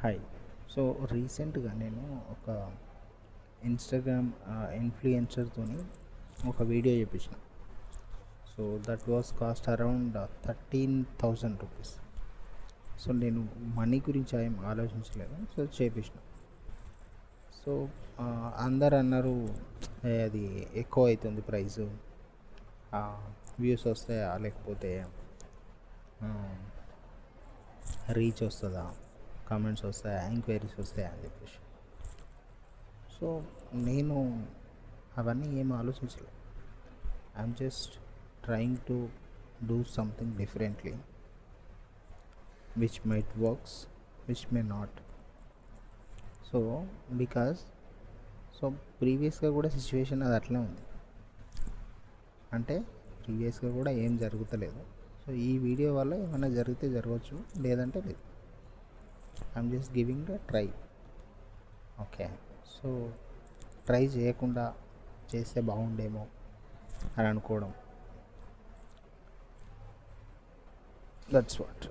Hi. So రీసెంట్గా నేను ఒక ఇన్స్టాగ్రామ్ ఇన్ఫ్లుయెన్సర్తోని ఒక వీడియో చేయించిన. So that was cost around 13,000 rupees. So నేను మనీ గురించి ఏం ఆలోచించలేదు, సో చేయించిన. సో అందరు అన్నారు, అది ఎక్కువ అవుతుంది ప్రైసు, వ్యూస్ వస్తాయా లేకపోతే రీచ్ వస్తుందా, కామెంట్స్ వస్తాయా, ఎంక్వైరీస్ వస్తాయా అని చెప్పేసి. సో నేను అవన్నీ ఏం ఆలోచించలేదు. I'm just trying to do something differently which might works, which may not. So because so ప్రీవియస్గా కూడా సిచ్యువేషన్ అది అట్లే ఉంది. అంటే ప్రీవియస్గా కూడా ఏం జరుగుతలేదు. సో ఈ వీడియో వల్ల ఏమైనా జరిగితే జరగవచ్చు, లేదంటే లేదు. I'm just giving a try. Okay. So try చేయకుండా చేస్తే బాగుండేమో అని అనుకోవడం, దట్స్ వాట్.